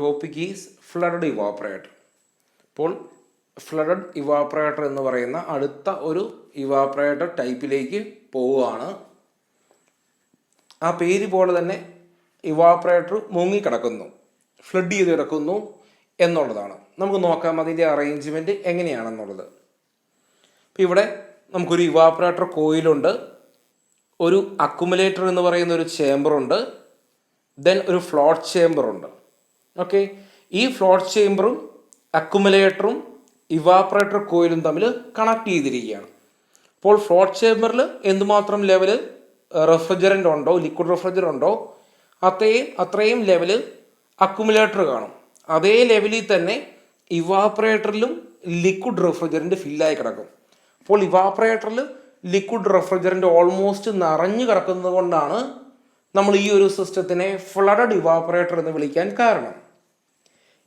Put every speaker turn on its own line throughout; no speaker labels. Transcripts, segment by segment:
Topic is flooded evaporator. അപ്പോൾ flooded evaporator എന്ന് പറയുന്ന അടുത്ത ഒരു ഇവാപ്പറേറ്റർ ടൈപ്പിലേക്ക് പോവുകയാണ്. ആ പേര് പോലെ തന്നെ ഇവാപ്പറേറ്റർ മുങ്ങിക്കിടക്കുന്നു, ഫ്ലഡ് ചെയ്ത് കിടക്കുന്നു എന്നുള്ളതാണ്. നമുക്ക് നോക്കാം അതിൻ്റെ അറേഞ്ച്മെൻറ്റ് എങ്ങനെയാണെന്നുള്ളത്. അപ്പോൾ ഇവിടെ നമുക്കൊരു ഇവാപ്പറേറ്റർ കോയിലുണ്ട്, ഒരു അക്കുമുലേറ്റർ എന്ന് പറയുന്ന ഒരു ചേമ്പറുണ്ട്, ദെൻ ഒരു ഫ്ലോട്ട് ചേമ്പറുണ്ട്. ഓക്കെ, ഈ ഫ്ലോട്ട് ചേമ്പറും അക്കുമുലേറ്ററും ഇവാപ്പറേറ്റർ കോയിലും തമ്മിൽ കണക്ട് ചെയ്തിരിക്കുകയാണ്. അപ്പോൾ ഫ്ലോട്ട് ചേമ്പറിൽ എന്തുമാത്രം ലെവല് റെഫ്രിജറൻ്റ് ഉണ്ടോ, ലിക്വിഡ് റെഫ്രിജറൻ്റ് ഉണ്ടോ, അത്രയും ലെവല് അക്കുമുലേറ്റർ കാണും. അതേ ലെവലിൽ തന്നെ ഇവാപ്പറേറ്ററിലും ലിക്വിഡ് റെഫ്രിജറൻ്റ് ഫില്ലായി കിടക്കും. അപ്പോൾ ഇവാപ്പറേറ്ററിൽ ലിക്വിഡ് റെഫ്രിജറൻ്റ് ഓൾമോസ്റ്റ് നിറഞ്ഞു കിടക്കുന്നത് കൊണ്ടാണ് നമ്മൾ ഈ ഒരു സിസ്റ്റത്തിനെ ഫ്ലഡഡ് ഇവാപ്പറേറ്റർ എന്ന് വിളിക്കാൻ കാരണം.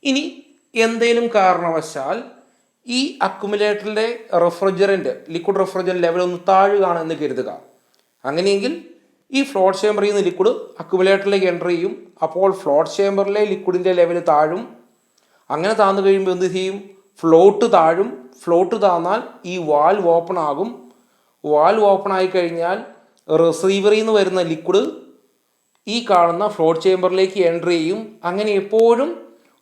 ഇനി എന്തെങ്കിലും കാരണവശാൽ ഈ അക്കുമുലേറ്ററിലെ ലിക്വിഡ് റെഫ്രിജറൻ്റ് ലെവൽ ഒന്ന് താഴുകയാണെന്ന് കരുതുക. അങ്ങനെയെങ്കിൽ ഈ ഫ്ലോട്ട് ചേമ്പറിൽ നിന്ന് ലിക്വിഡ് അക്കുമുലേറ്ററിലേക്ക് എൻ്റർ ചെയ്യും. അപ്പോൾ ഫ്ലോട്ട് ചേമ്പറിലെ ലിക്വിഡിൻ്റെ ലെവൽ താഴും. അങ്ങനെ താഴ്ന്നു കഴിയുമ്പോൾ എന്ത് ചെയ്യും? ഫ്ലോട്ട് താഴും. ഫ്ലോട്ട് താഴ്ന്നാൽ ഈ വാൽവ് ഓപ്പൺ ആകും. വാൽവ് ഓപ്പൺ ആയി കഴിഞ്ഞാൽ റിസീവറിൽ നിന്ന് വരുന്ന ലിക്വിഡ് ഈ കാണുന്ന ഫ്ലോട്ട് ചേമ്പറിലേക്ക് എൻ്റർ ചെയ്യും. അങ്ങനെ എപ്പോഴും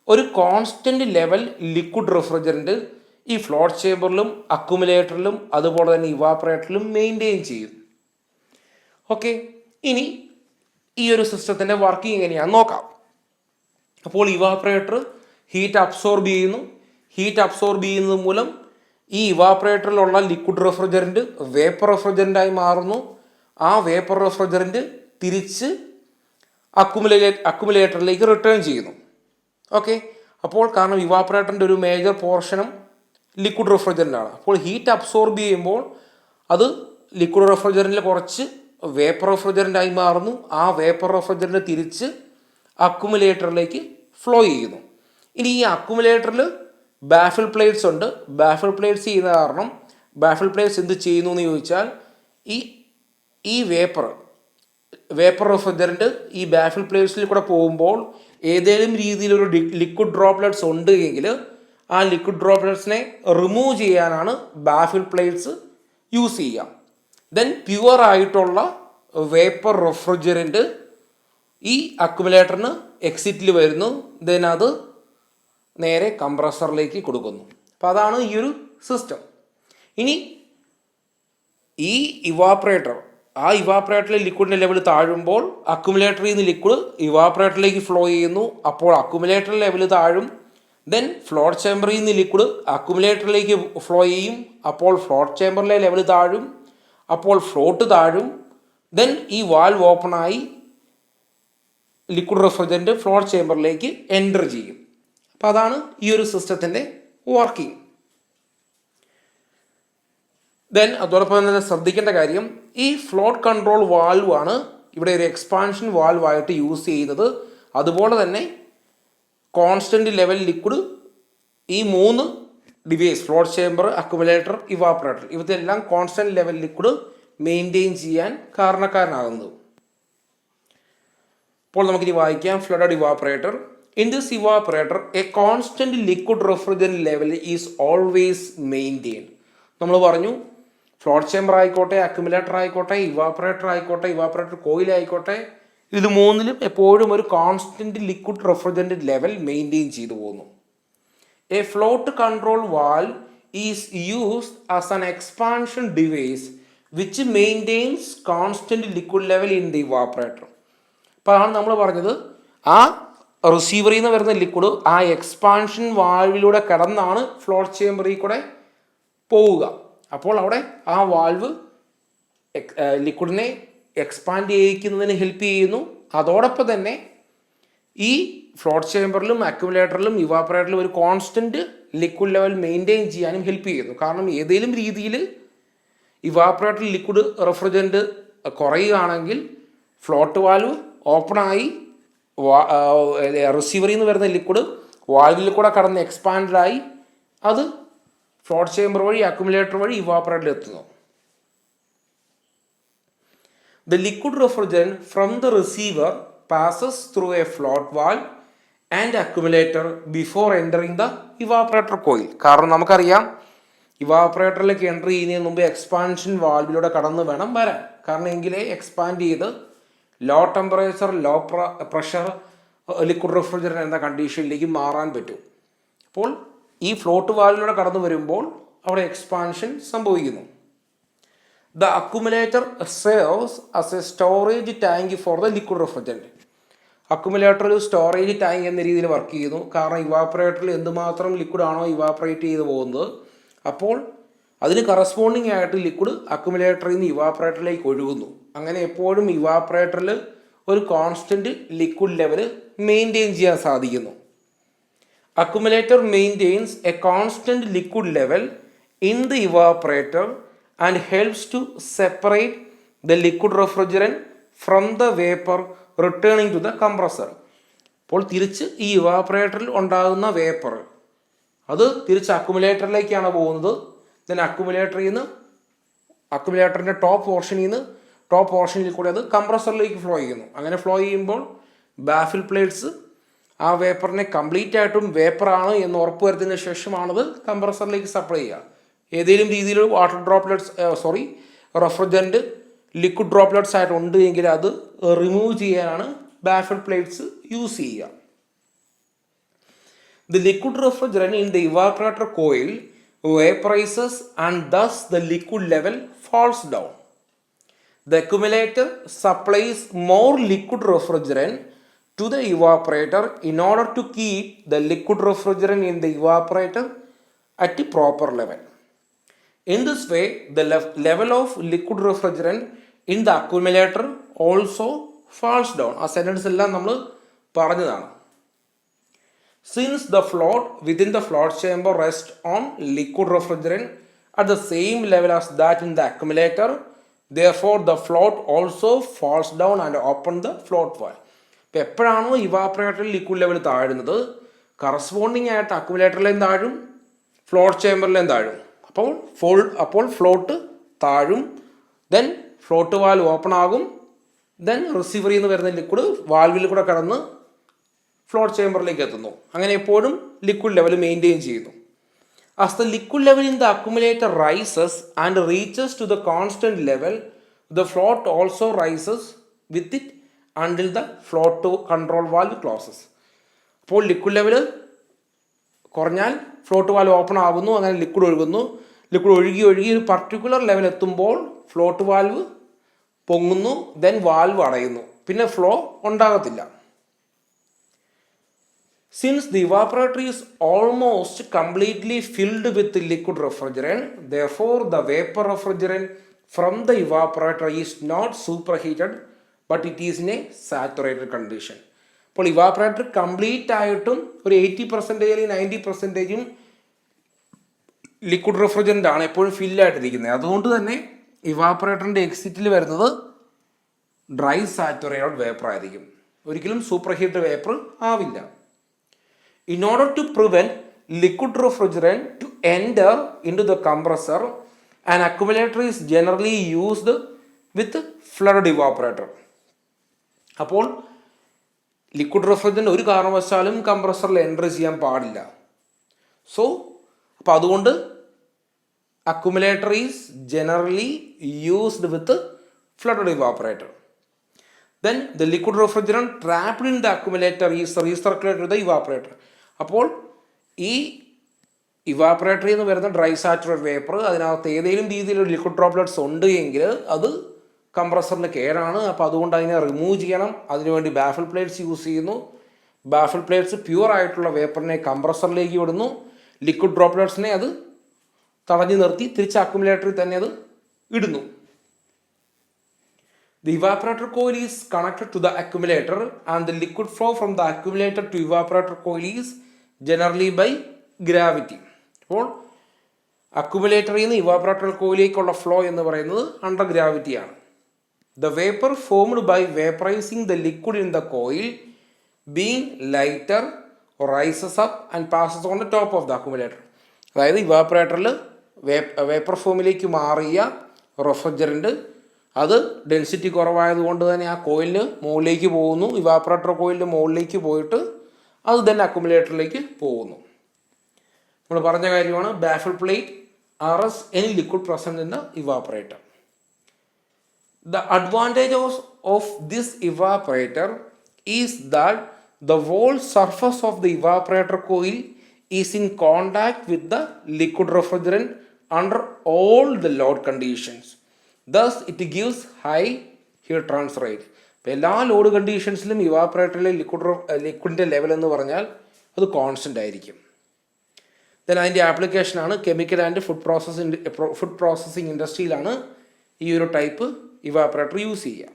ഒരു കോൺസ്റ്റൻറ്റ് ലെവൽ ലിക്വിഡ് റെഫ്രിജറൻ്റ് ഈ ഫ്ലോട്ട് ചേമ്പറിലും അക്കുമുലേറ്ററിലും അതുപോലെ തന്നെ ഇവാപ്പറേറ്ററിലും മെയിൻറ്റെയിൻ ചെയ്യും. ഓക്കെ, ഇനി ഈ ഒരു സിസ്റ്റത്തിൻ്റെ വർക്കിംഗ് എങ്ങനെയാണെന്ന് നോക്കാം. അപ്പോൾ ഇവാപ്പറേറ്റർ ഹീറ്റ് അബ്സോർബ് ചെയ്യുന്നു. ഹീറ്റ് അബ്സോർബ് ചെയ്യുന്നത് മൂലം ഈ ഇവാപ്പറേറ്ററിലുള്ള ലിക്വിഡ് റെഫ്രിജറൻ്റ് വേപ്പർ റെഫ്രിജറൻ്റായി മാറുന്നു. ആ വേപ്പർ റെഫ്രിജറൻ്റ് തിരിച്ച് അക്കുമുലേറ്ററിലേക്ക് റിട്ടേൺ ചെയ്യുന്നു. ഓക്കെ, അപ്പോൾ കാരണം ഇവാപ്പറേറ്ററിൻ്റെ ഒരു മേജർ പോർഷനും ലിക്വിഡ് റെഫ്രിജറൻ്റ് ആണ്. അപ്പോൾ ഹീറ്റ് അബ്സോർബ് ചെയ്യുമ്പോൾ അത് ലിക്വിഡ് റെഫ്രിജറൻ്റിൽ കുറച്ച് വേപ്പർ റെഫ്രിജറൻ്റായി മാറുന്നു. ആ വേപ്പർ റെഫ്രിജറൻ്റ് തിരിച്ച് അക്കുമുലേറ്ററിലേക്ക് ഫ്ലോ ചെയ്യുന്നു. ഇനി ഈ അക്കുമുലേറ്ററിൽ ബാഫിൾ പ്ലേറ്റ്സ് ഉണ്ട്. ബാഫിൾ പ്ലേറ്റ്സ് ചെയ്യുന്ന കാരണം ബാഫിൾ പ്ലേറ്റ്സ് എന്ത് ചെയ്യുന്നു എന്ന് ചോദിച്ചാൽ ഈ വേപ്പർ റെഫ്രിജറൻ്റ് ഈ ബാഫിൾ പ്ലേറ്റ്സിൽ കൂടെ പോകുമ്പോൾ ഏതെങ്കിലും രീതിയിലൊരു ലിക്വിഡ് ഡ്രോപ്ലെറ്റ്സ് ഉണ്ട് എങ്കിൽ ആ ലിക്വിഡ് ഡ്രോപ്ലെറ്റ്സിനെ റിമൂവ് ചെയ്യാനാണ് ബാഫിൾ പ്ലേറ്റ്സ് യൂസ് ചെയ്യുക. ദെൻ പ്യുവർ ആയിട്ടുള്ള വേപ്പർ റെഫ്രിജറൻ്റ് ഈ അക്കുമുലേറ്ററിന് എക്സിറ്റിൽ വരുന്നു. ദെൻ അത് നേരെ കംപ്രസറിലേക്ക് കൊടുക്കുന്നു. അപ്പോൾ അതാണ് ഈ ഒരു സിസ്റ്റം. ഇനി ഈ ഇവാപ്പറേറ്ററിലെ ലിക്വിഡിൻ്റെ ലെവൽ താഴുമ്പോൾ അക്കുമുലേറ്ററിൽ നിന്ന് ലിക്വിഡ് ഇവാപ്പറേറ്ററിലേക്ക് ഫ്ലോ ചെയ്യുന്നു. അപ്പോൾ അക്കുമുലേറ്റർ ലെവൽ താഴും. ദെൻ ഫ്ലോട്ട് ചേമ്പറിൽ നിന്ന് ലിക്വിഡ് അക്കുമുലേറ്ററിലേക്ക് ഫ്ലോ ചെയ്യും. അപ്പോൾ ഫ്ലോട്ട് ചേമ്പറിലെ ലെവൽ താഴും. അപ്പോൾ ഫ്ലോട്ട് താഴും. ദെൻ ഈ വാൽവ് ഓപ്പണായി ലിക്വിഡ് റെഫ്രിജറൻ്റ് ഫ്ലോട്ട് ചേമ്പറിലേക്ക് എൻ്റർ ചെയ്യും. അപ്പോൾ അതാണ് ഈ ഒരു സിസ്റ്റത്തിൻ്റെ വർക്കിംഗ്. ദെൻ അതോടൊപ്പം തന്നെ ശ്രദ്ധിക്കേണ്ട കാര്യം, ഈ ഫ്ലോട്ട് കൺട്രോൾ വാൽവ് ആണ് ഇവിടെ ഒരു എക്സ്പാൻഷൻ വാൽവ് ആയിട്ട് യൂസ് ചെയ്യുന്നത്. അതുപോലെ തന്നെ കോൺസ്റ്റൻറ്റ് ലെവൽ ലിക്വിഡ് ഈ 3 ഡിവൈസ് ഫ്ലോട്ട് ചേമ്പർ, അക്കുമുലേറ്റർ, ഇവാപ്പറേറ്റർ ഇവരെല്ലാം കോൺസ്റ്റൻറ്റ് ലെവൽ ലിക്വിഡ് മെയിൻറ്റെയിൻ ചെയ്യാൻ കാരണക്കാരനാകുന്നത്. അപ്പോൾ നമുക്കിനി വായിക്കാം. Flooded evaporator. In this evaporator A constant liquid refrigerant level is always maintain. നമ്മൾ പറഞ്ഞു ഫ്ലോട്ട് ചേമ്പർ ആയിക്കോട്ടെ, അക്കുമുലേറ്റർ ആയിക്കോട്ടെ, ഇവാപ്പറേറ്റർ ആയിക്കോട്ടെ, ഇവാപ്പറേറ്റർ കോയിൽ ആയിക്കോട്ടെ, ഇത് മൂന്നിലും എപ്പോഴും ഒരു constant liquid refrigerant level maintain ചെയ്തു പോകുന്നു. A float control valve is used as an expansion device which maintains constant liquid level in the evaporator. അപ്പോൾ അതാണ് നമ്മൾ പറഞ്ഞത്, ആ റിസീവറിൽ നിന്ന് വരുന്ന ലിക്വിഡ് ആ എക്സ്പാൻഷൻ വാൽവിലൂടെ കടന്നാണ് ഫ്ലോട്ട് ചേമ്പറിൽ കൂടെ പോവുക. അപ്പോൾ അവിടെ ആ വാൽവ് ലിക്വിഡിനെ എക്സ്പാൻഡ് ചെയ്യിക്കുന്നതിന് ഹെൽപ്പ് ചെയ്യുന്നു. അതോടൊപ്പം തന്നെ ഈ ഫ്ലോട്ട് ചേമ്പറിലും അക്യുമുലേറ്ററിലും ഇവാപ്പറേറ്ററിലും ഒരു കോൺസ്റ്റൻറ്റ് ലിക്വിഡ് ലെവൽ മെയിൻറ്റെയിൻ ചെയ്യാനും ഹെൽപ്പ് ചെയ്യുന്നു. കാരണം ഏതെങ്കിലും രീതിയിൽ ഇവാപ്പറേറ്ററിൽ ലിക്വിഡ് റെഫ്രിജറൻ്റ് കുറയുകയാണെങ്കിൽ ഫ്ലോട്ട് വാൽവ് ഓപ്പണായി റിസീവറിൽ നിന്ന് വരുന്ന ലിക്വിഡ് വാൽവിൽ കൂടെ കടന്ന് എക്സ്പാൻഡായി അത് ഫ്ലോട്ട് ചേമ്പർ വഴി അക്യുമുലേറ്റർ വഴി ഇവാപ്പറേറ്ററിൽ എത്തുന്നു. The liquid refrigerant from the receiver passes through a float valve and accumulator before entering the evaporator coil. കാരണം നമുക്കറിയാം ഇവാപ്പറേറ്ററിലേക്ക് എൻ്റർ ചെയ്യുന്നതിന് മുമ്പ് എക്സ്പാൻഷൻ വാൽവിലൂടെ കടന്ന് വേണം വരാൻ. കാരണം എങ്കിലേ എക്സ്പാൻഡ് ചെയ്ത് low temperature low pressure liquid refrigerant എന്ന കണ്ടീഷനിലേക്ക് മാറാൻ പറ്റും. അപ്പോൾ ഈ ഫ്ലോട്ട് വാൽവിലൂടെ കടന്നു വരുമ്പോൾ അവിടെ എക്സ്പാൻഷൻ സംഭവിക്കുന്നു. The accumulator serves as a storage tank for the liquid refrigerant. Accumulator ഒരു സ്റ്റോറേജ് ടാങ്ക് എന്ന രീതിയിൽ വർക്ക് ചെയ്യുന്നു. കാരണം ഇവാപ്പറേറ്ററിൽ എന്തുമാത്രം ലിക്വിഡ് ആണോ ഇവാപ്പറേറ്റ് ചെയ്ത് പോകുന്നത്, അപ്പോൾ അതിന് കറസ്പോണ്ടിങ് ആയിട്ട് ലിക്വിഡ് അക്യുമുലേറ്ററിൽ നിന്ന് ഇവാപ്പറേറ്ററിലേക്ക് ഒഴുകുന്നു. അങ്ങനെ എപ്പോഴും ഇവാപ്പറേറ്ററിൽ ഒരു കോൺസ്റ്റൻറ്റ് ലിക്വിഡ് ലെവൽ മെയിൻറ്റെയിൻ ചെയ്യാൻ സാധിക്കുന്നു. Accumulator maintains A constant liquid level in the evaporator and helps to separate the liquid refrigerant from the vapor returning to the compressor. അപ്പോൾ തിരിച്ച് ഈ ഇവാപ്പറേറ്ററിൽ ഉണ്ടാകുന്ന വേപ്പർ അത് തിരിച്ച് അക്യുമുലേറ്ററിലേക്കാണ് പോകുന്നത്. ദെൻ അക്യുമുലേറ്ററിൻ്റെ ടോപ്പ് പോർഷനിൽ കൂടെ അത് കംപ്രസറിലേക്ക് ഫ്ലോ ചെയ്യുന്നു. അങ്ങനെ ഫ്ലോ ചെയ്യുമ്പോൾ ബാഫിൽ പ്ലേറ്റ്സ് ആ വേപ്പറിനെ കംപ്ലീറ്റ് ആയിട്ടും വേപ്പറാണ് എന്ന് ഉറപ്പ് വരുത്തിയതിന് ശേഷമാണത് കംപ്രസറിലേക്ക് സപ്ലൈ ചെയ്യുക. ഏതെങ്കിലും രീതിയിൽ water droplets refrigerant liquid droplets ആയിട്ട് ഉണ്ട് എങ്കിൽ അത് റിമൂവ് ചെയ്യാനാണ് ബാഫിൽ പ്ലേറ്റ്സ് യൂസ് ചെയ്യുക. The liquid refrigerant in the evaporator coil vaporizes and thus the liquid level falls down. The accumulator supplies more liquid refrigerant to the evaporator in order to keep the liquid refrigerant in the evaporator at the proper level. In this way, the level of liquid refrigerant in the accumulator also falls down. ആ sentence എല്ലാം നമ്മൾ പറഞ്ഞതാണ്. Since the float within the float chamber rests on liquid refrigerant at the same level as that in the accumulator, therefore the float also falls down and open the float valve. ഇപ്പോൾ എപ്പോഴാണോ ഇവാപ്പറേറ്ററിൽ liquid level താഴുന്നത്, corresponding ആയിട്ട് അക്യുമുലേറ്ററിലേയും താഴും float ചേമ്പറിലേയും താഴും. അപ്പോൾ ഫ്ലോട്ട് താഴും, ദെൻ ഫ്ലോട്ട് വാൽവ് ഓപ്പൺ ആകും, ദെൻ റിസീവറിൽ നിന്ന് വരുന്ന ലിക്വിഡ് വാൽവിൽ കൂടെ കടന്ന് ഫ്ലോട്ട് ചേമ്പറിലേക്ക് എത്തുന്നു. അങ്ങനെ എപ്പോഴും ലിക്വിഡ് ലെവൽ മെയിൻറ്റെയിൻ ചെയ്യുന്നു. As the liquid level in the accumulator rises and reaches to the constant level, the float also rises with it until the float to control valve closes. അപ്പോൾ liquid level കുറഞ്ഞാൽ float valve open ആകുന്നു, അങ്ങനെ liquid ഒഴുകുന്നു. Liquid ഒഴുകി ഒരു particular level എത്തുമ്പോൾ float valve പൊങ്ങുന്നു, then valve അടയുന്നു, പിന്നെ flow ഉണ്ടാകത്തില്ല. Since the evaporator is almost completely filled with liquid refrigerant, therefore the vapor refrigerant from the evaporator is not superheated, but it is in a saturated condition. അപ്പോൾ evaporator complete ആയിട്ടും ഒരു 80% 90% liquid refrigerant ആണ് എപ്പോഴും ഫില്ലായിട്ടിരിക്കുന്നത്. അതുകൊണ്ട് തന്നെ ഇവാപ്പറേറ്ററിൻ്റെ എക്സിറ്റിൽ വരുന്നത് dry saturated vapour ആയിരിക്കും, ഒരിക്കലും സൂപ്പർ ഹീറ്റ് വേപ്പർ ആവില്ല. In order to prevent liquid refrigerant to enter into the compressor, an accumulator is generally used with flooded evaporator. അപ്പോൾ ലിക്വിഡ് റെഫ്രിജറൻ്റ് ഒരു കാരണവശാലും കംപ്രസറിൽ എൻ്റർ ചെയ്യാൻ പാടില്ല. അപ്പോൾ അതുകൊണ്ട് accumulator is generally used with flooded evaporator. Then the liquid refrigerant trapped in the accumulator is recirculated to the evaporator. അപ്പോൾ ഈ ഇവാപ്പറേറ്ററിൽ നിന്ന് വരുന്ന ഡ്രൈ സാച്ചുറേറ്റഡ് വേപ്പർ അതിനകത്ത് ഏതെങ്കിലും രീതിയിലുള്ള ലിക്വിഡ് ഡ്രോപ്ലെറ്റ്സ് ഉണ്ട് എങ്കിൽ അത് കംപ്രസറിന് കേടാണ്. അപ്പോൾ അതുകൊണ്ട് അതിനെ റിമൂവ് ചെയ്യണം. അതിനുവേണ്ടി ബാഫിൽ പ്ലേറ്റ്സ് യൂസ് ചെയ്യുന്നു. ബാഫിൽ പ്ലേറ്റ്സ് പ്യുവർ ആയിട്ടുള്ള വേപ്പറിനെ കംപ്രസറിലേക്ക് വിടുന്നു, ലിക്വിഡ് ഡ്രോപ്ലെറ്റ്സിനെ അത് തടഞ്ഞു നിർത്തി തിരിച്ച് അക്യുമുലേറ്ററിൽ തന്നെ അത് ഇടുന്നു. The evaporator coil is connected to the accumulator and the liquid flow from the accumulator to evaporator coil is generally by gravity. അപ്പോൾ അക്യുമുലേറ്ററിൽ നിന്ന് ഇവാപ്പറേറ്റർ കോയിലേക്കുള്ള ഫ്ലോ എന്ന് പറയുന്നത് under ഗ്രാവിറ്റിയാണ്. The vapor formed by vaporizing the liquid in the coil being lighter rises up and passes on the top of the accumulator. അതായത് ഇവാപ്പറേറ്ററിൽ vapour ഫോമിലേക്ക് മാറിയ refrigerant അത് density കുറവായതുകൊണ്ട് തന്നെ ആ കോയിലിന് മുകളിലേക്ക് പോകുന്നു. ഇവാപ്പറേറ്റർ കോയിലിൻ്റെ മുകളിലേക്ക് പോയിട്ട് അത് തന്നെ അക്യുമുലേറ്ററിലേക്ക് പോകുന്നു. നമ്മൾ പറഞ്ഞ കാര്യമാണ് baffle plate, RS, any liquid present in the evaporator. The advantages of this evaporator is that the whole surface of the evaporator coil is in contact with the liquid refrigerant under all the load conditions. Thus, it gives high heat transfer rate. ഇപ്പോൾ എല്ലാ load കണ്ടീഷൻസിലും ഇവാപ്പറേറ്ററിലെ ലിക്വിഡിൻ്റെ level എന്ന് പറഞ്ഞാൽ അത് constant ആയിരിക്കും. Then അതിൻ്റെ ആപ്ലിക്കേഷനാണ് chemical and food processing ഇൻഡസ്ട്രിയിലാണ് ഈ ഒരു ടൈപ്പ് ഇവാപ്പറേറ്റർ യൂസ് ചെയ്യുക.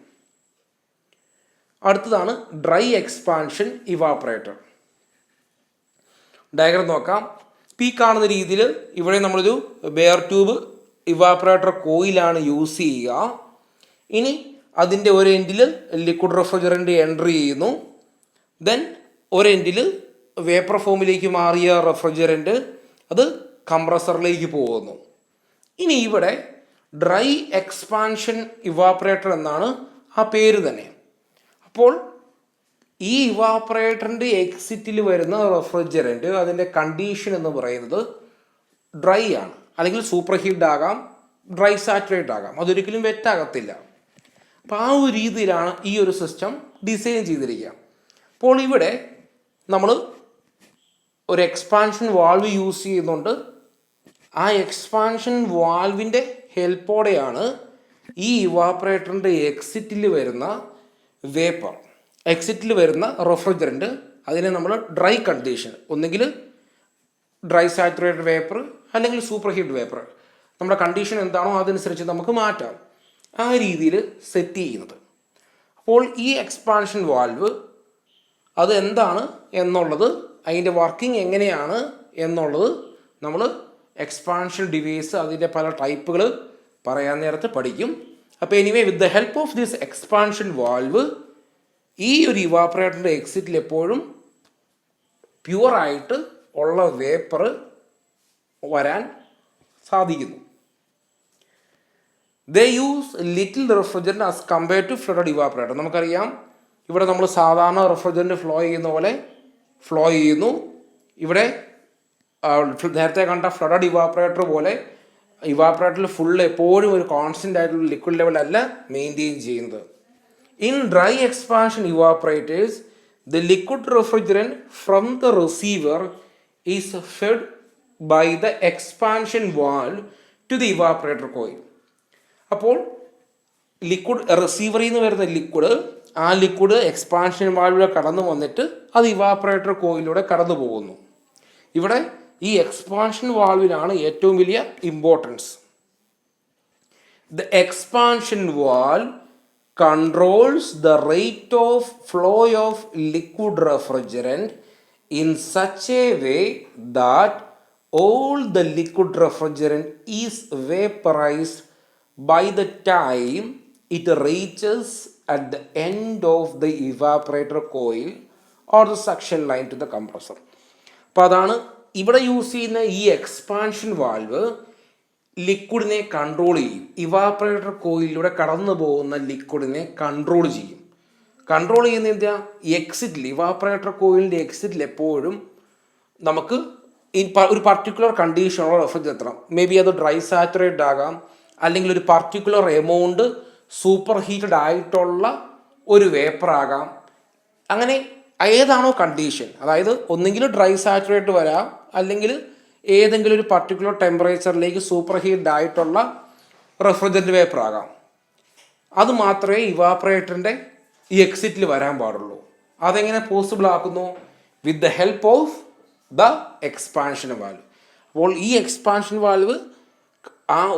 അടുത്തതാണ് ഡ്രൈ എക്സ്പാൻഷൻ ഇവാപ്പറേറ്റർ. ഡയഗ്രം നോക്കാം. ഈ കാണുന്ന രീതിയിൽ ഇവിടെ നമ്മളൊരു ബെയർ ട്യൂബ് ഇവാപ്പറേറ്റർ കോയിലാണ് യൂസ് ചെയ്യുക. ഇനി അതിൻ്റെ ഒരു എൻഡിൽ ലിക്വിഡ് റെഫ്രിജറൻ്റ് എൻട്രി ചെയ്യുന്നു. ദെൻ ഒരു എൻഡിൽ വേപ്പർ ഫോമിലേക്ക് മാറിയ റെഫ്രിജറൻ്റ് അത് കംപ്രസറിലേക്ക് പോകുന്നു. ഇനി ഇവിടെ ഡ്രൈ എക്സ്പാൻഷൻ ഇവാപ്പറേറ്റർ എന്നാണ് ആ പേര് തന്നെ. അപ്പോൾ ഈ ഇവാപ്പറേറ്ററിൻ്റെ എക്സിറ്റിൽ വരുന്ന റെഫ്രിജറൻ്റ് അതിൻ്റെ കണ്ടീഷൻ എന്ന് പറയുന്നത് ഡ്രൈ ആണ്, അല്ലെങ്കിൽ സൂപ്പർ ഹീറ്റ് ആകാം, ഡ്രൈ സാച്ചുറേറ്റ് ആകാം, അതൊരിക്കലും വെറ്റാകത്തില്ല. അപ്പോൾ ആ ഒരു രീതിയിലാണ് ഈ ഒരു സിസ്റ്റം ഡിസൈൻ ചെയ്തിരിക്കുക. അപ്പോൾ ഇവിടെ നമ്മൾ ഒരു എക്സ്പാൻഷൻ വാൾവ് യൂസ് ചെയ്യുന്നുണ്ട്. ആ എക്സ്പാൻഷൻ വാൾവിൻ്റെ ഹെൽപ്പോടെയാണ് ഈ ഇവാപ്പറേറ്ററിൻ്റെ എക്സിറ്റിൽ വരുന്ന വേപ്പർ, എക്സിറ്റിൽ വരുന്ന റെഫ്രിജറൻ്റ്, അതിനെ നമ്മൾ ഡ്രൈ കണ്ടീഷൻ, ഒന്നുകിൽ ഡ്രൈ സാച്ചുറേറ്റഡ് വേപ്പർ അല്ലെങ്കിൽ സൂപ്പർ ഹീറ്റ് വേപ്പർ, നമ്മുടെ കണ്ടീഷൻ എന്താണോ അതനുസരിച്ച് നമുക്ക് മാറ്റാം, ആ രീതിയിൽ സെറ്റ് ചെയ്യുന്നത്. അപ്പോൾ ഈ എക്സ്പാൻഷൻ വാൽവ് അത് എന്താണ് എന്നുള്ളത്, അതിൻ്റെ വർക്കിംഗ് എങ്ങനെയാണ് എന്നുള്ളത് നമ്മൾ എക്സ്പാൻഷൻ ഡിവൈസ് അതിൻ്റെ പല ടൈപ്പുകൾ പറയാൻ നേരത്ത് പഠിക്കും. അപ്പോൾ anyway with the help of this expansion valve ഈ ഒരു ഇവാപ്പറേറ്ററിൻ്റെ എക്സിറ്റിൽ എപ്പോഴും പ്യുവറായിട്ട് ഉള്ള വേപ്പർ വരാൻ സാധിക്കുന്നു. They use little refrigerant as compared to flooded evaporator. നമുക്കറിയാം ഇവിടെ നമ്മൾ സാധാരണ റെഫ്രിജറൻ്റ് ഫ്ലോ ചെയ്യുന്ന പോലെ ഫ്ലോ ചെയ്യുന്നു. ഇവിടെ നേരത്തെ കണ്ട ഫ്ലഡഡ് ഇവാപ്പറേറ്റർ പോലെ ഇവാപ്പറേറ്ററിൽ ഫുൾ എപ്പോഴും ഒരു കോൺസ്റ്റൻ്റ് ആയിട്ടുള്ള ലിക്വിഡ് ലെവൽ അല്ല മെയിൻറ്റെയിൻ ചെയ്യുന്നത്. In dry expansion evaporators the liquid refrigerant from the receiver is fed by the expansion valve to the evaporator coil. അപ്പോൾ ലിക്വിഡ് റിസീവറിൽ നിന്ന് വരുന്ന ലിക്വിഡ്, ആ ലിക്വിഡ് എക്സ്പാൻഷൻ വാൽവിലൂടെ കടന്നു വന്നിട്ട് അത് ഇവാപ്പറേറ്റർ കോയിലൂടെ കടന്നു പോകുന്നു. ഇവിടെ ഈ എക്സ്പാൻഷൻ വാൽവിനാണ് ഏറ്റവും വലിയ importance. The expansion valve controls the rate of flow of liquid refrigerant in such a way that all the liquid refrigerant is vaporized by the time it reaches at the end of the evaporator coil or the suction line to the compressor. അപ്പോൾ അതാണ് ഇവിടെ use ചെയ്യുന്ന ഈ expansion valve ലിക്വിഡിനെ control ചെയ്യും. Evaporator കോയിലൂടെ കടന്നു പോകുന്ന ലിക്വിഡിനെ control ചെയ്യും. Control ചെയ്യുന്ന എന്താ, എക്സിറ്റിൽ, ഇവാപ്പറേറ്റർ കോയിലിൻ്റെ എക്സിറ്റിൽ എപ്പോഴും നമുക്ക് ഒരു പർട്ടിക്കുലർ കണ്ടീഷനുള്ള റെഫ്രിജറൻ്റ് എത്തണം. മേ ബി അത് ഡ്രൈ സാച്ചുറേറ്റഡ് ആകാം, അല്ലെങ്കിൽ ഒരു പർട്ടിക്കുലർ എമൗണ്ട് സൂപ്പർ ഹീറ്റഡ് ആയിട്ടുള്ള ഒരു വേപ്പർ ആകാം. അങ്ങനെ ഏതാണോ കണ്ടീഷൻ, അതായത് ഒന്നെങ്കിൽ ഡ്രൈ സാച്ചുറേറ്റ് വരാം, അല്ലെങ്കിൽ ഏതെങ്കിലും ഒരു പർട്ടിക്കുലർ ടെമ്പറേച്ചറിലേക്ക് സൂപ്പർ ഹീറ്റ് ആയിട്ടുള്ള റെഫ്രിജറൻ്റ് വേപ്പർ ആകാം. അത് മാത്രമേ ഇവാപ്പറേറ്ററിൻ്റെ ഈ എക്സിറ്റിൽ വരാൻ പാടുള്ളൂ. അതെങ്ങനെ പോസിബിൾ ആക്കുന്നു? With the help of the expansion valve. അപ്പോൾ ഈ എക്സ്പാൻഷൻ വാൽവ്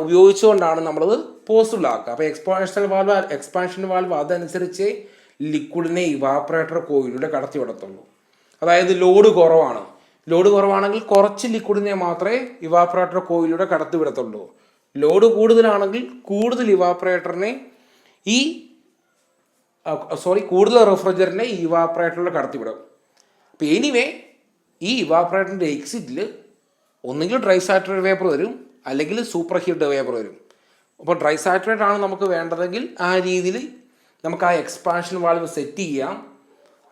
ഉപയോഗിച്ചുകൊണ്ടാണ് നമ്മളത് പോസിബിൾ ആക്കുക. അപ്പോൾ എക്സ്പാൻഷൻ വാൽവ് അതനുസരിച്ച് ലിക്വിഡിനെ ഇവാപ്പറേറ്റർ കോയിലൂടെ കടത്തി വിടത്തുള്ളൂ. അതായത് ലോഡ് കുറവാണെങ്കിൽ കുറച്ച് ലിക്വിഡിനെ മാത്രമേ ഇവാപ്പറേറ്റർ കോയിലൂടെ കടത്തി വിടത്തുള്ളൂ. ലോഡ് കൂടുതലാണെങ്കിൽ കൂടുതൽ റെഫ്രിജറന്റിനെ ഈ ഇവാപ്പറേറ്ററിലൂടെ കടത്തിവിടും. അപ്പോൾ എനിവേ ഈ ഇവാപ്പറേറ്ററിൻ്റെ എക്സിറ്റിൽ ഒന്നുകിൽ ഡ്രൈ സാച്ചുറേറ്റഡ് വേപ്പർ വരും, അല്ലെങ്കിൽ സൂപ്പർ ഹീറ്റ് വേപ്പർ വരും. അപ്പോൾ ഡ്രൈ സാച്ചുറേറ്റഡ് ആണ് നമുക്ക് വേണ്ടതെങ്കിൽ ആ രീതിയിൽ നമുക്ക് ആ എക്സ്പാൻഷൻ വാൽവ് സെറ്റ് ചെയ്യാം.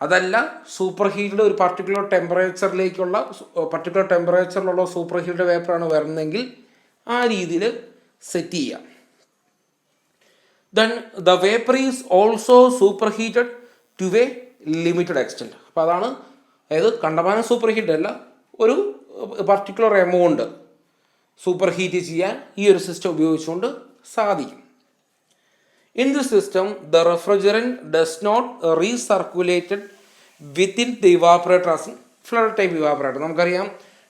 അതല്ല സൂപ്പർ ഹീറ്റഡ് ഒരു പർട്ടിക്കുലർ ടെമ്പറേച്ചറിലുള്ള സൂപ്പർ ഹീറ്റഡ് വേപ്പറാണ് വരുന്നതെങ്കിൽ ആ രീതിയിൽ സെറ്റ് ചെയ്യാം. Then the vapour is also super heated to a limited extent. അപ്പോൾ അതാണ്, അതായത് കണ്ടമാനം സൂപ്പർ ഹീറ്റ് അല്ല, ഒരു പർട്ടിക്കുലർ എമൗണ്ട് സൂപ്പർ ഹീറ്റ് ചെയ്യാൻ ഈ ഒരു സിസ്റ്റം ഉപയോഗിച്ചുകൊണ്ട് സാധിക്കും. In this system, the refrigerant does not recirculated within the evaporator as in flooded type evaporator. നമുക്കറിയാം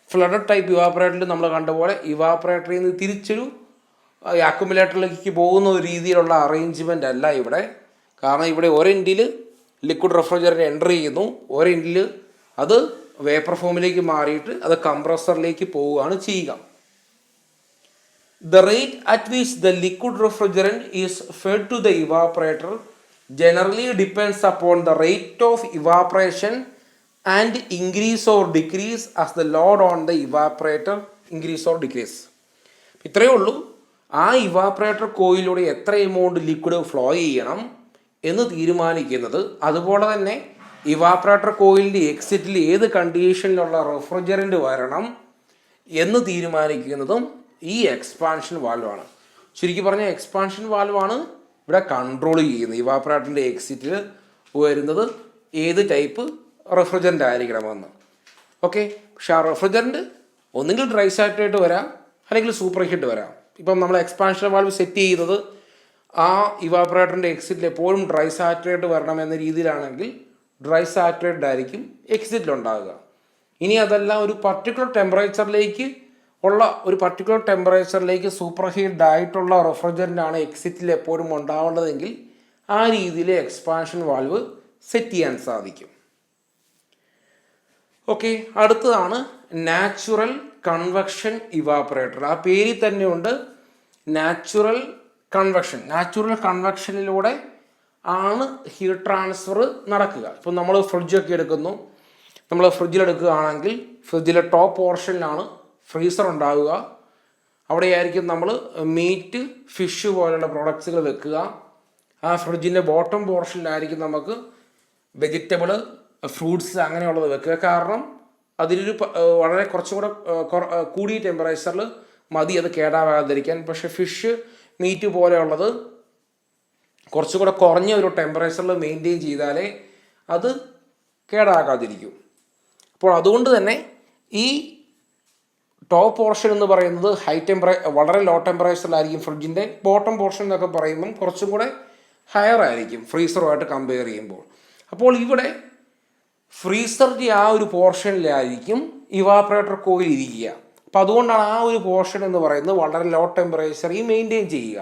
ഫ്ലഡഡ് ടൈപ്പ് ഇവാപ്പറേറ്ററിൽ നമ്മൾ കണ്ട പോലെ ഇവാപ്പറേറ്ററിൽ നിന്ന് തിരിച്ചൊരു അക്യുമുലേറ്ററിലേക്ക് പോകുന്ന ഒരു രീതിയിലുള്ള അറേഞ്ച്മെൻ്റ് അല്ല ഇവിടെ. കാരണം ഇവിടെ ഒരെൻഡിൽ ലിക്വിഡ് റെഫ്രിജറൻ്റ് എൻ്റർ ചെയ്യുന്നു, ഒരെൻഡിൽ അത് വേപ്പർ ഫോമിലേക്ക് മാറിയിട്ട് അത് കംപ്രസറിലേക്ക് പോവുകയാണ് ചെയ്യുക. The rate at which the liquid refrigerant is fed to the evaporator generally depends upon the rate of evaporation and increase or decrease as the load on the evaporator increase or decrease. ഇത്രയേ ഉള്ളൂ. ആ evaporator കോയിലൂടെ എത്ര amount liquid flow ചെയ്യണം എന്ന് തീരുമാനിക്കുന്നത്, അതുപോലെ തന്നെ evaporator കോയിലിൻ്റെ എക്സിറ്റിൽ ഏത് കണ്ടീഷനിലുള്ള റെഫ്രിജറൻ്റ് വരണം എന്ന് തീരുമാനിക്കുന്നതും ഈ എക്സ്പാൻഷൻ വാൽവാണ്. ചുരുക്കി പറഞ്ഞാൽ എക്സ്പാൻഷൻ വാൽവാണ് ഇവിടെ കൺട്രോൾ ചെയ്യുന്നത് ഇവാപ്പറേറ്ററിൻ്റെ എക്സിറ്റിൽ വരുന്നത് ഏത് ടൈപ്പ് റെഫ്രിജറൻ്റ് ആയിരിക്കണമെന്ന്. ഓക്കെ, പക്ഷെ ആ റെഫ്രിജറൻ്റ് ഒന്നുകിൽ ഡ്രൈ സാച്ചുറേറ്റ് വരാം, അല്ലെങ്കിൽ സൂപ്പർ ഹീറ്റ് വരാം. ഇപ്പം നമ്മൾ എക്സ്പാൻഷൻ വാൽവ് സെറ്റ് ചെയ്യുന്നത് ആ ഇവാപ്പറേറ്ററിൻ്റെ എക്സിറ്റിൽ എപ്പോഴും ഡ്രൈ സാച്ചുറേറ്റ് വരണം എന്ന രീതിയിലാണെങ്കിൽ ഡ്രൈ സാച്ചുറേറ്റഡ് ആയിരിക്കും എക്സിറ്റിലുണ്ടാകുക. ഇനി അതല്ല, ഒരു പർട്ടിക്കുലർ ടെമ്പറേച്ചറിലേക്ക് സൂപ്പർ ഹീറ്റ് ആയിട്ടുള്ള റെഫ്രിജറൻ്റ് ആണ് എക്സിറ്റിൽ എപ്പോഴും ഉണ്ടാവേണ്ടതെങ്കിൽ ആ രീതിയിൽ എക്സ്പാൻഷൻ വാൽവ് സെറ്റ് ചെയ്യാൻ സാധിക്കും. ഓക്കെ, അടുത്തതാണ് നാച്ചുറൽ കൺവെക്ഷൻ ഇവാപ്പറേറ്റർ. ആ പേരിൽ തന്നെയുണ്ട് നാച്ചുറൽ കൺവെക്ഷൻ. നാച്ചുറൽ കൺവെക്ഷനിലൂടെ ആണ് ഹീറ്റ് ട്രാൻസ്ഫർ നടക്കുക. ഇപ്പം നമ്മൾ ഫ്രിഡ്ജൊക്കെ എടുക്കുന്നു, നമ്മൾ ഫ്രിഡ്ജിലെടുക്കുകയാണെങ്കിൽ ഫ്രിഡ്ജിലെ ടോപ്പ് പോർഷനിലാണ് ഫ്രീസർ ഉണ്ടാവുക. അവിടെയായിരിക്കും നമ്മൾ മീറ്റ്, ഫിഷ് പോലുള്ള പ്രോഡക്ട്സുകൾ വെക്കുക. ആ ഫ്രിഡ്ജിൻ്റെ ബോട്ടം പോർഷനിലായിരിക്കും നമുക്ക് വെജിറ്റബിൾ, ഫ്രൂട്ട്സ് അങ്ങനെയുള്ളത് വെക്കുക. കാരണം അതിലൊരു വളരെ കുറച്ചും കൂടെ കൂടിയ ടെമ്പറേച്ചറിൽ മതി അത് കേടാവാതിരിക്കാൻ. പക്ഷേ ഫിഷ്, മീറ്റ് പോലെയുള്ളത് കുറച്ചുകൂടെ കുറഞ്ഞ ഒരു ടെമ്പറേച്ചറിൽ മെയിൻറ്റെയിൻ ചെയ്താലേ അത് കേടാകാതിരിക്കും. അപ്പോൾ അതുകൊണ്ട് തന്നെ ഈ ടോപ്പ് പോർഷൻ എന്ന് പറയുന്നത് വളരെ ലോ ടെമ്പറേച്ചറിലായിരിക്കും. ഫ്രിഡ്ജിൻ്റെ ബോട്ടം പോർഷൻ എന്നൊക്കെ പറയുമ്പം കുറച്ചും കൂടെ ഹയർ ആയിരിക്കും ഫ്രീസറുമായിട്ട് കമ്പയർ ചെയ്യുമ്പോൾ. അപ്പോൾ ഇവിടെ ഫ്രീസറിൻ്റെ ആ ഒരു പോർഷനിലായിരിക്കും ഇവാപ്പറേറ്റർ കോയിൽ ഇരിക്കുക. അപ്പോൾ അതുകൊണ്ടാണ് ആ ഒരു പോർഷൻ എന്ന് പറയുന്നത് വളരെ ലോ ടെമ്പറേച്ചറിൽ മെയിൻറ്റെയിൻ ചെയ്യുക.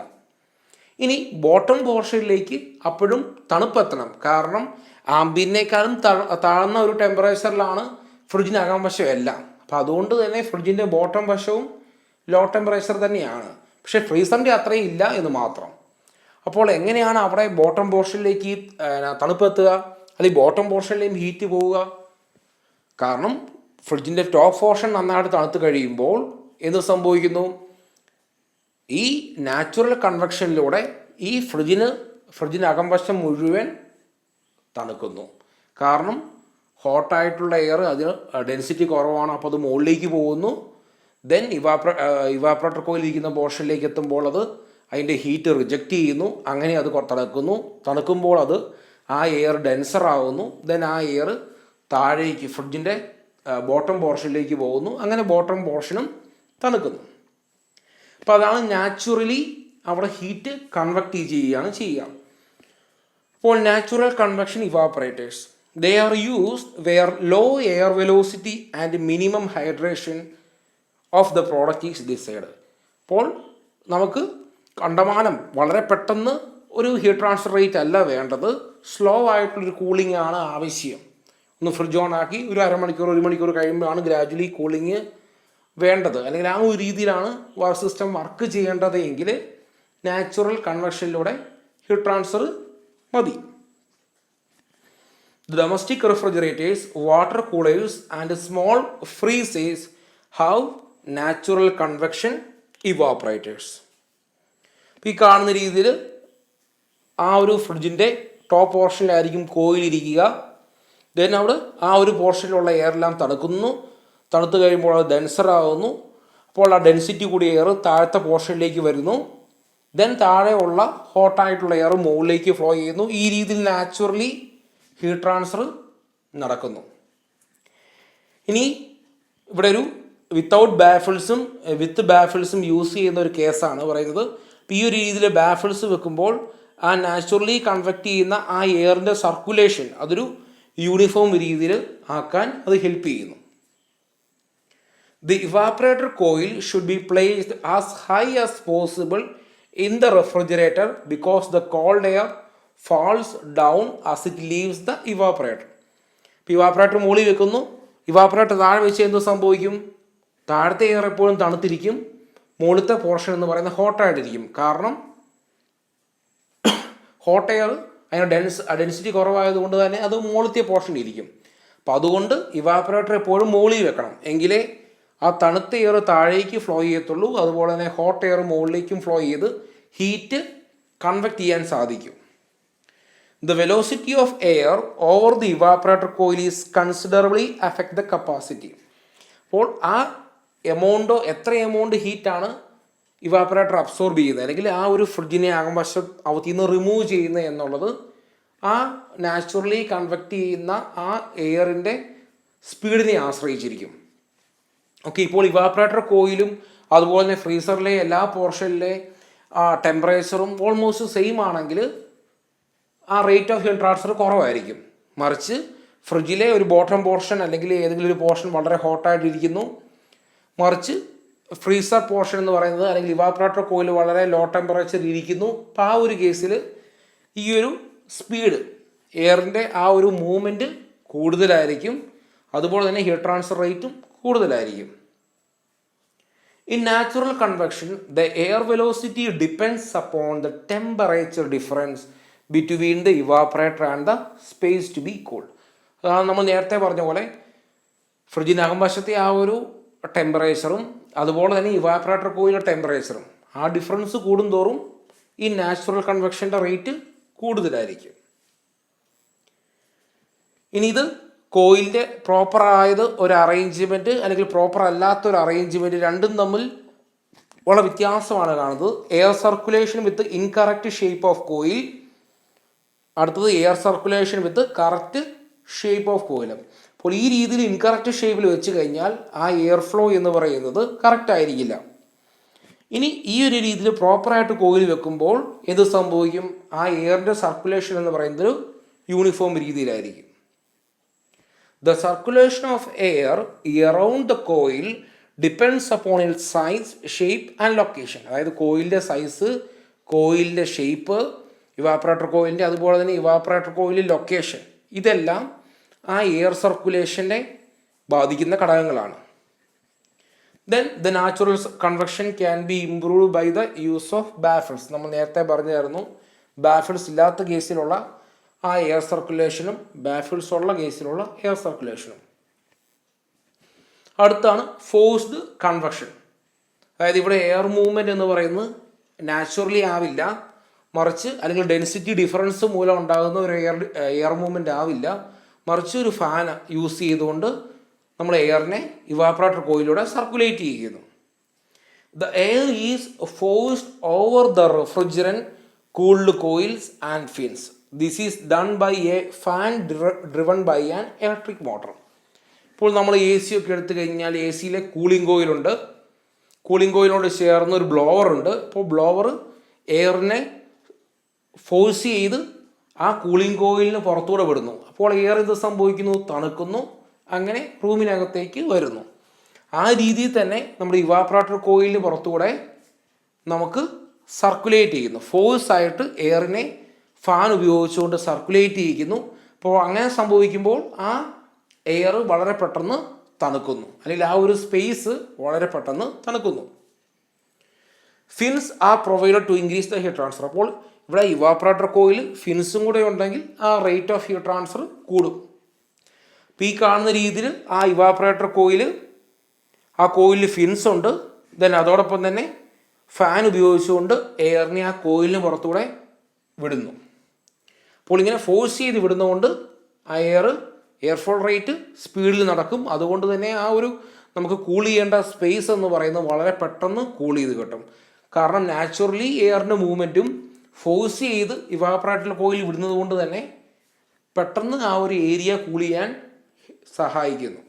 ഇനി ബോട്ടം പോർഷനിലേക്ക് അപ്പോഴും തണുപ്പെത്തണം. കാരണം ആംബിയനേക്കാളും താഴ്ന്ന ഒരു ടെമ്പറേച്ചറിലാണ് ഫ്രിഡ്ജിനകം വശം എല്ലാം. അപ്പോൾ അതുകൊണ്ട് തന്നെ ഫ്രിഡ്ജിൻ്റെ ബോട്ടം വശവും ലോ ടെമ്പറേച്ചർ തന്നെയാണ്. പക്ഷേ ഫ്രീസറിൻ്റെ അത്രയും ഇല്ല എന്ന് മാത്രം. അപ്പോൾ എങ്ങനെയാണ് അവിടെ ബോട്ടം പോർഷനിലേക്ക് തണുപ്പെത്തുക, അല്ലെങ്കിൽ ബോട്ടം പോർഷനിലേക്കും ഹീറ്റ് പോവുക? കാരണം ഫ്രിഡ്ജിൻ്റെ ടോപ്പ് പോർഷൻ നന്നായിട്ട് തണുത്ത് കഴിയുമ്പോൾ എന്ത് സംഭവിക്കുന്നു? ഈ നാച്ചുറൽ കൺവെക്ഷനിലൂടെ ഈ ഫ്രിഡ്ജിനകം വശം മുഴുവൻ തണുക്കുന്നു. കാരണം ഹോട്ടായിട്ടുള്ള എയർ അതിന് ഡെൻസിറ്റി കുറവാണ്, അപ്പോൾ അത് മുകളിലേക്ക് പോകുന്നു. ദെൻ ഇവാപ്പറേറ്റർ കോയിലിരിക്കുന്ന പോർഷനിലേക്ക് എത്തുമ്പോൾ അത് അതിൻ്റെ ഹീറ്റ് റിജക്റ്റ് ചെയ്യുന്നു. അങ്ങനെ അത് തണുക്കുമ്പോൾ അത് ആ എയർ ഡെൻസർ ആകുന്നു. ദെൻ ആ എയർ താഴേക്ക് ഫ്രിഡ്ജിൻ്റെ ബോട്ടം പോർഷനിലേക്ക് പോകുന്നു. അങ്ങനെ ബോട്ടം പോർഷനും തണുക്കുന്നു. അപ്പോൾ അതാണ് നാച്ചുറലി അവിടെ ഹീറ്റ് കൺവെക്റ്റ് ചെയ്യുകയാണ് ചെയ്യുക. അപ്പോൾ natural convection evaporators, they are used where low air velocity and minimum hydration of the product is desired. അപ്പോൾ നമുക്ക് കണ്ടമാനം വളരെ പെട്ടെന്ന് ഒരു ഹീറ്റ് ട്രാൻസ്ഫർ റേറ്റ് അല്ല വേണ്ടത്, സ്ലോ ആയിട്ടുള്ളൊരു കൂളിംഗ് ആണ് ആവശ്യം. ഒന്ന് ഫ്രിഡ്ജ് ഓൺ ആക്കി ഒരു അരമണിക്കൂർ 1 മണിക്കൂർ കഴിയുമ്പോഴാണ് ഗ്രാജുവലി കൂളിംഗ് വേണ്ടത്, അല്ലെങ്കിൽ ആ ഒരു രീതിയിലാണ് സിസ്റ്റം വർക്ക് ചെയ്യേണ്ടത് എങ്കിൽ നാച്ചുറൽ കൺവെക്ഷനിലൂടെ ഹീറ്റ് ട്രാൻസ്ഫർ മതി. The domestic refrigerators, water coolers and small freezers have natural convection evaporators. ഈ കാണുന്ന രീതിയിൽ ആ ഒരു ഫ്രിഡ്ജിൻ്റെ ടോപ്പ് പോർഷനിലായിരിക്കും കോയിൽ ഇരിക്കുക. ദെൻ അവിടെ ആ ഒരു പോർഷനിലുള്ള എയറെല്ലാം തണുത്ത് കഴിയുമ്പോൾ അത് ഡെൻസർ ആകുന്നു. അപ്പോൾ ആ ഡെൻസിറ്റി കൂടി എയർ താഴത്തെ പോർഷനിലേക്ക് വരുന്നു. ദെൻ താഴെയുള്ള ഹോട്ടായിട്ടുള്ള എയർ മുകളിലേക്ക് ഫ്ലോ ചെയ്യുന്നു. ഈ രീതിയിൽ നാച്ചുറലി ഹീറ്റ് ട്രാൻസ്ഫർ നടക്കുന്നു. ഇനി ഇവിടെ ഒരു വിത്തൗട്ട് ബാഫിൾസും വിത്ത് ബാഫിൾസും യൂസ് ചെയ്യുന്ന ഒരു കേസാണ് പറയുന്നത്. ഈ ഒരു രീതിയിൽ ബാഫിൾസ് വെക്കുമ്പോൾ ആ നാച്ചുറലി കൺവെക്റ്റ് ചെയ്യുന്ന ആ എയറിൻ്റെ സർക്കുലേഷൻ അതൊരു യൂണിഫോം രീതിയിൽ ആക്കാൻ അത് ഹെൽപ്പ് ചെയ്യുന്നു. The evaporator coil should be placed as high as possible in the refrigerator because the cold air falls down as it leaves the evaporator. ഇപ്പോൾ ഇവാപ്പറേറ്റർ മുകളിൽ വെക്കുന്നു, ഇവാപ്പറേറ്റർ താഴെ വെച്ച് എന്ത് സംഭവിക്കും? താഴത്തെ എയർ എപ്പോഴും തണുത്തിരിക്കും, മുകളിലത്തെ പോർഷൻ എന്ന് പറയുന്നത് ഹോട്ടായിട്ടിരിക്കും. കാരണം ഹോട്ട് എയർ അതിന് ഡെൻസിറ്റി കുറവായതുകൊണ്ട് തന്നെ അത് മുകളിലത്തെ പോർഷനിൽ ഇരിക്കും. അപ്പം അതുകൊണ്ട് ഇവാപ്പറേറ്റർ എപ്പോഴും മുകളിൽ വെക്കണം, എങ്കിലേ ആ തണുത്ത എയർ താഴേക്ക് ഫ്ലോ ചെയ്യത്തുള്ളൂ. അതുപോലെ തന്നെ ഹോട്ട് എയർ മുകളിലേക്കും ഫ്ലോ ചെയ്ത് ഹീറ്റ് കൺവെക്റ്റ് ചെയ്യാൻ സാധിക്കും. The velocity of air over the evaporator coil is considerably affect the capacity. അപ്പോൾ ആ എത്ര എമൗണ്ട് ഹീറ്റാണ് ഇവാപ്പറേറ്റർ അബ്സോർബ് ചെയ്യുന്നത്, അല്ലെങ്കിൽ ആ ഒരു ഫ്രിഡ്ജിനെ ആകംവശം അവത്തിൽ നിന്ന് റിമൂവ് ചെയ്യുന്നത് എന്നുള്ളത് ആ നാച്ചുറലി കൺവെക്റ്റ് ചെയ്യുന്ന ആ എയറിൻ്റെ സ്പീഡിനെ ആശ്രയിച്ചിരിക്കും. ഓക്കെ, ഇപ്പോൾ ഇവാപ്പറേറ്റർ കോയിലും അതുപോലെ തന്നെ ഫ്രീസറിലെ എല്ലാ പോർഷനിലെ ടെമ്പറേച്ചറും ഓൾമോസ്റ്റ് സെയിം ആണെങ്കിൽ ആ റേറ്റ് ഓഫ് ഹീറ്റ് ട്രാൻസ്ഫർ കുറവായിരിക്കും. മറിച്ച് ഫ്രിഡ്ജിലെ ഒരു ബോട്ടം പോർഷൻ അല്ലെങ്കിൽ ഏതെങ്കിലും ഒരു പോർഷൻ വളരെ ഹോട്ടായിട്ടിരിക്കുന്നു, മറിച്ച് ഫ്രീസർ പോർഷൻ എന്ന് പറയുന്നത് അല്ലെങ്കിൽ ഇവാപ്പറേറ്റർ കോയിൽ വളരെ ലോ ടെമ്പറേച്ചറിൽ ഇരിക്കുന്നു. അപ്പോൾ ആ ഒരു കേസിൽ ഈ ഒരു സ്പീഡ് എയറിൻ്റെ ആ ഒരു മൂവ്മെൻറ്റ് കൂടുതലായിരിക്കും. അതുപോലെ തന്നെ ഹീറ്റ് ട്രാൻസ്ഫർ റേറ്റും കൂടുതലായിരിക്കും. In natural convection, the air velocity depends upon the temperature difference between the evaporator and the space to be cooled. അതാണ് നമ്മൾ നേരത്തെ പറഞ്ഞ പോലെ ഫ്രിഡ്ജിനകം വശത്തെ ആ ഒരു ടെമ്പറേച്ചറും അതുപോലെ തന്നെ ഇവാപ്പറേറ്റർ കോയിലെ ടെമ്പറേച്ചറും ആ ഡിഫറൻസ് കൂടുന്തോറും ഈ നാച്ചുറൽ കൺവെക്ഷൻ്റെ റേറ്റ് കൂടുതലായിരിക്കും. ഇനി ഇത് കോയിലിൻ്റെ പ്രോപ്പറായത് ഒരു അറേഞ്ച്മെൻറ്റ് അല്ലെങ്കിൽ പ്രോപ്പർ അല്ലാത്തൊരു അറേഞ്ച്മെൻറ്റ് രണ്ടും തമ്മിൽ വളരെ വ്യത്യാസമാണ് കാണുന്നത്. Air circulation with incorrect shape of coil, അടുത്തത് air circulation with correct shape of coil. അപ്പോൾ ഈ രീതിയിൽ ഇൻകറക്റ്റ് ഷേപ്പിൽ വെച്ച് കഴിഞ്ഞാൽ ആ എയർ ഫ്ലോ എന്ന് പറയുന്നത് കറക്റ്റ് ആയിരിക്കില്ല. ഇനി ഈ ഒരു രീതിയിൽ പ്രോപ്പറായിട്ട് കോയിൽ വെക്കുമ്പോൾ എന്ത് സംഭവിക്കും? ആ എയറിൻ്റെ സർക്കുലേഷൻ എന്ന് പറയുന്നത് യൂണിഫോം രീതിയിലായിരിക്കും. The circulation of air around the coil depends upon its size, shape and location. അതായത് കോയിലിൻ്റെ സൈസ്, കോയിലിൻ്റെ ഷേപ്പ്, ഇവാപ്പറേറ്റർ കോയിലിൻ്റെ അതുപോലെ തന്നെ ഇവാപ്പറേറ്റർ കോയിലിൻ്റെ ലൊക്കേഷൻ, ഇതെല്ലാം ആ എയർ സർക്കുലേഷനെ ബാധിക്കുന്ന ഘടകങ്ങളാണ്. Then the natural convection can be improved by the use of baffles. നമ്മൾ നേരത്തെ പറഞ്ഞായിരുന്നു, ബാഫിൾസ് ഇല്ലാത്ത കേസിലുള്ള ആ എയർ സർക്കുലേഷനും ബാഫിൾസ് ഉള്ള കേസിലുള്ള എയർ സർക്കുലേഷനും. അടുത്താണ് ഫോഴ്സ്ഡ് കൺവെക്ഷൻ. അതായത് ഇവിടെ എയർ മൂവ്മെൻറ്റ് എന്ന് പറയുന്നത് നാച്ചുറലി ആവില്ല, മറിച്ച് അല്ലെങ്കിൽ ഡെൻസിറ്റി ഡിഫറൻസ് മൂലം ഉണ്ടാകുന്ന ഒരു എയർ മൂവ്മെൻ്റ് ആവില്ല, മറിച്ച് ഒരു ഫാൻ യൂസ് ചെയ്തുകൊണ്ട് നമ്മൾ എയറിനെ ഇവാപ്പറേറ്റർ കോയിലൂടെ സർക്കുലേറ്റ് ചെയ്യുന്നു. The air is forced over the refrigerant cooled coils and fins. This is done by a fan driven by an electric motor. ഇപ്പോൾ നമ്മൾ എ സി ഒക്കെ എടുത്തു കഴിഞ്ഞാൽ എ സിയിലെ കൂളിംഗ് കോയിലുണ്ട്, കൂളിംഗ് കോയിലിനോട് ചേർന്ന് ഒരു ബ്ലോവർ ഉണ്ട്. അപ്പോൾ ബ്ലോവർ എയറിനെ ഫോഴ്സ് ചെയ്ത് ആ കൂളിംഗ് കോയിലിന് പുറത്തൂടെ വിടുന്നു. അപ്പോൾ എയർ ഇത് സംഭവിക്കുന്നു, തണുക്കുന്നു, അങ്ങനെ റൂമിനകത്തേക്ക് വരുന്നു. ആ രീതിയിൽ തന്നെ നമ്മുടെ ഇവാപ്പറേറ്റർ കോയിലിന് പുറത്തുകൂടെ നമുക്ക് സർക്കുലേറ്റ് ചെയ്യുന്നു. ഫോഴ്സ് ആയിട്ട് എയറിനെ ഫാൻ ഉപയോഗിച്ചുകൊണ്ട് സർക്കുലേറ്റ് ചെയ്യിക്കുന്നു. അപ്പോൾ അങ്ങനെ സംഭവിക്കുമ്പോൾ ആ എയർ വളരെ പെട്ടെന്ന് തണുക്കുന്നു, അല്ലെങ്കിൽ ആ ഒരു സ്പേസ് വളരെ പെട്ടെന്ന് തണുക്കുന്നു. Fins are provided to increase the heat transfer. അപ്പോൾ ഇവിടെ ഇവാപ്പറേറ്റർ കോയിൽ ഫിൻസും കൂടെ ഉണ്ടെങ്കിൽ ആ റേറ്റ് ഓഫ് ഹീറ്റ് ട്രാൻസ്ഫർ കൂടും. ഇപ്പോൾ ഈ കാണുന്ന രീതിയിൽ ആ ഇവാപ്പറേറ്റർ കോയിൽ, ആ കോയിലിൽ ഫിൻസ് ഉണ്ട്, ദെൻ അതോടൊപ്പം തന്നെ ഫാൻ ഉപയോഗിച്ചുകൊണ്ട് എയറിനെ ആ കോയിലിന് പുറത്തൂടെ വിടുന്നു. അപ്പോൾ ഇങ്ങനെ ഫോഴ്സ് ചെയ്ത് വിടുന്നതുകൊണ്ട് ആ എയർ എയർഫ്ലോ റേറ്റ് സ്പീഡിൽ നടക്കും. അതുകൊണ്ട് തന്നെ ആ ഒരു നമുക്ക് കൂൾ ചെയ്യേണ്ട സ്പേസ് എന്ന് പറയുന്നത് വളരെ പെട്ടെന്ന് കൂൾ ചെയ്ത് കിട്ടും. കാരണം നാച്ചുറലി എയറിൻ്റെ മൂവ്മെൻറ്റും ഫോഴ്സ് ചെയ്ത് ഇവാപറേറ്റർ കോയിൽ വിടുന്നത് കൊണ്ട് തന്നെ പെട്ടെന്ന് ആ ഒരു ഏരിയ കൂൾ ചെയ്യാൻ സഹായിക്കുന്നു.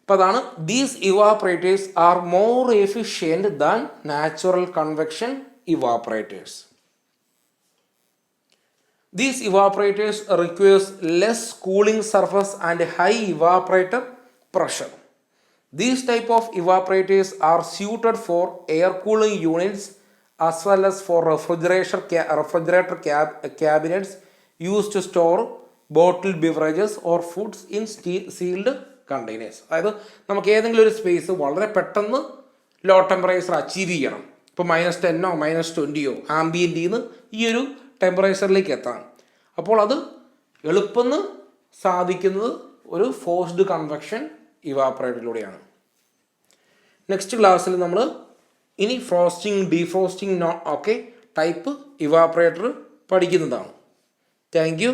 അപ്പോൾ അതാണ് these evaporators are more efficient than natural convection evaporators. These evaporators requires less cooling surface and high evaporator pressure. These type of evaporators are suited for air cooling units as well as for refrigerator cabinets used to store bottled beverages or foods in sealed containers. അതായത് നമുക്ക് ഏതെങ്കിലും ഒരു space വളരെ പെട്ടെന്ന് low temperature achieve ചെയ്യണം. ഇപ്പോൾ -10 -20 ആംബിയൻറ്റിൽ നിന്ന് ഈ ഒരു ടെമ്പറേച്ചറിലേക്ക് എത്താം. അപ്പോൾ അത് എളുപ്പം സാധിക്കുന്നത് ഒരു ഫോഴ്സ്ഡ് കൺവെക്ഷൻ ഇവാപറേറ്ററിലൂടെയാണ്. നെക്സ്റ്റ് ക്ലാസ്സിൽ നമ്മൾ ഇനി ഫ്രോസ്റ്റിംഗ്, ഡീഫ്രോസ്റ്റിംഗ് ഒക്കെ ടൈപ്പ് ഇവാപറേറ്റർ പഠിക്കുന്നതാണ്. Thank you.